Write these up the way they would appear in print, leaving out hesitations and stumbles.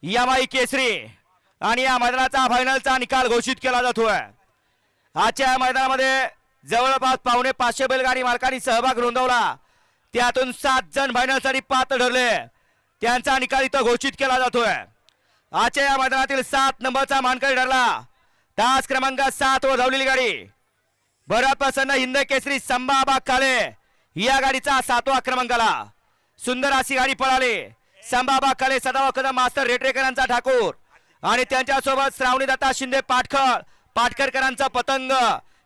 यमाई केसरी आणि या मैदानाचा फायनलचा निकाल घोषित केला जातोय। आजच्या मैदानामध्ये जवळपास 550 बैलगाडी मालकांनी सहभाग नोंदवला, त्यातून 7 जण फायनलसाठी पात्र ठरले, त्यांचा निकाल इथं घोषित केला जातोय। आजच्या या मैदानातील 7 नंबरचा मानकरी ठरला तास क्रमांक 7 वर धावलेली गाडी भरत प्रसन्न हिंद केसरी संभाबा काले, या गाडीचा 7वा क्रमांकाला सुंदर अशी गाडी पळाली। संभाबा काले सदाव कदम मास्तर रेटरेकरांचा ठाकूर आणि त्यांच्यासोबत श्रावणी दत्ता शिंदे पाटकरकरांचा पतंग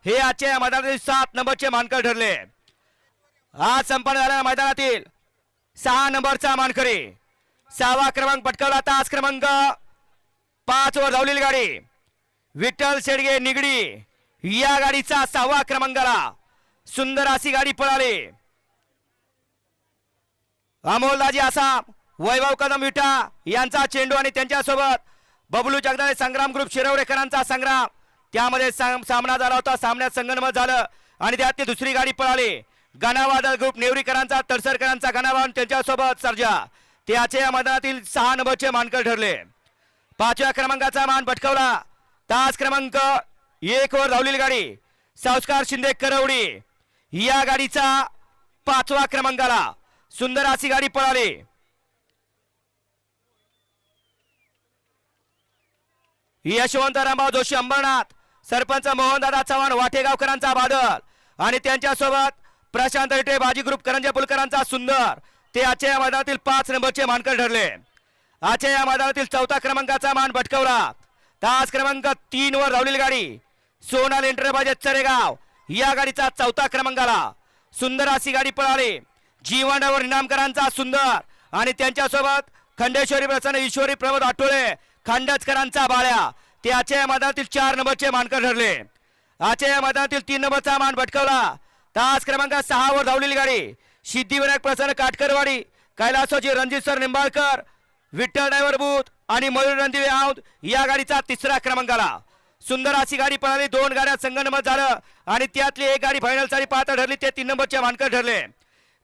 हे आजच्या या मैदानातील 7 नंबरचे मानकर ठरले। आज संपन्न झालेल्या मैदानातील 6 नंबरचा मानकरी 6वा क्रमांक पटकावला तास क्रमांक 5 वर धावलेली गाडी विठ्ठल शेडगे निगडी, या गाडीचा 6वा क्रमांकाला सुंदर अशी गाडी पळाली। अमोलदाजी आसाम, वैभव कदम विटा यांचा चेंडू आणि त्यांच्यासोबत बबलू जगदाळे संग्राम ग्रुप शिरवडेकरांचा संग्राम, त्यामध्ये सामना झाला होता। सामन्यात संगनमत झालं आणि त्यातली दुसरी गाडी पळाली गणावादळ ग्रुप नेवरीकरांचा तडसरकरांचा गणावा आणि त्यांच्यासोबत सर्जा, त्याचे या मैदानातील 6 नंबरचे मानकर ठरले। 5व्या क्रमांकाचा मान पटकावला तास क्रमांक 1 वर धावलेली गाडी संस्कार शिंदे करवडी, या गाडीचा 5वा क्रमांकाला सुंदर अशी गाडी पळाली। यशवंत रामभाऊ जोशी अंबरनाथ, सरपंच मोहनदादा चव्हाण वाटेगावकरांचा बादल आणि त्यांच्यासोबत प्रशांत रेटे बाजी ग्रुप करंजे पुलकरांचा सुंदर, ते आजच्या या मैदानातील 5 नंबरचे मानकर ठरले। आजच्या या मैदानातील 4थ्या क्रमांकाचा मान पटकावला तास क्रमांक 3 वर धावलेली गाडी सोनाल एंटरप्राइजेस चरेगाव, या गाडीचा 4था क्रमांकाला सुंदर अशी गाडी पळाली। जीवनवर इनामकरांचा सुंदर आणि त्यांच्यासोबत खंडेश्वरी प्रसन्न ईश्वरी प्रमोद आठवले खांडचकरांचा बाळ्या, ते आजच्या या मैदानातील 4 नंबरचे मानकर ठरले। आजच्या या मैदानातील 3 नंबरचा मान पटकावला तास क्रमांक 6 वर धावलेली गाडी सिद्धिविनायक प्रसन्न काटकरवाडी कैलासोजी रणजित सर निंबाळकर विठ्ठल ड्रायव्हर बूथ आणि मयूर रणदिवे औंध, या गाडीचा 3रा क्रमांकाला सुंदर अशी गाडी पळाली। 2 गाड्या संगनमत झालं आणि त्यातली एक गाडी फायनलसाठी पात्र ठरली, ते 3 नंबरचे मानकर ठरले।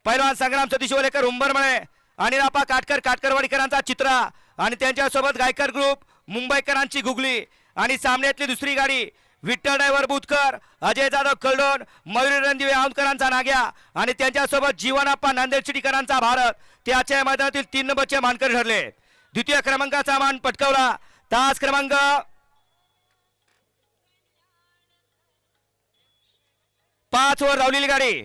पैलवान संग्राम सतीश वलेकर उंबरमळे आणि रापा काटकरवाडीकरांचा चित्रा आणि त्यांच्यासोबत गायकर ग्रुप मुंबईकरांची गुगली आणि सामन्यातली दुसरी गाडी विठ्ठल ड्रायव्हर बुधकर अजय जाधव कलडोन मयूर रणदिवे औंधकरांचा नाग्या आणि त्यांच्यासोबत जीवनाप्पा नांदेड चिटीकरांचा भारत, त्याच्या मैदानातील 3 नंबरचे मानकर ठरले। द्वितीय क्रमांकाचा मान पटकावला तास क्रमांक 5 वर धावलेली गाडी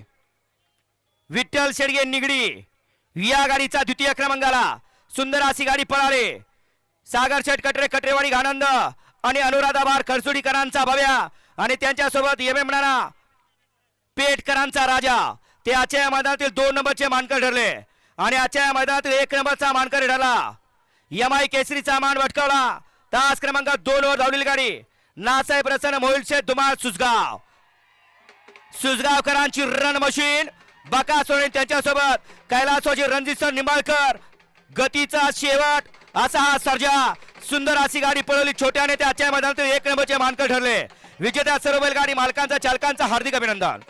विठ्ठल शेडगे निगडी, या गाडीचा 2थ्या क्रमांकाला सुंदर अशी गाडी पळाली। सागर शेठ कटरेवाडी आनंद आणि अनुराधा बार खरसुडीकरांचा भव्या आणि त्यांच्यासोबत एम नाना पेटकरांचा राजा, ते आजच्या या मैदानातील 2 नंबरचे मानकर ठरले आणि आजच्या या मैदानातील 1 नंबरचा मानकर ठरला। यमाई केसरीचा मान पटकावला तास क्रमांक 2 वर धावलेली गाडी नासाहेब प्रसन्न मोहिल शेठ धुमाळ सुसगावकरांची रन मशीन बकासोरे, त्यांच्यासोबत कैलासोजी रणजित सर निंबाळकर, गतीचा शेवट असा हा सर्जा, सुंदर अशी गाडी पळवली छोट्याने, त्या आजच्या मैदानातील 1 नंबरचे मानकर ठरले। विजेत्या सर्व बैलगाडी मालकांचा चालकांचा हार्दिक अभिनंदन।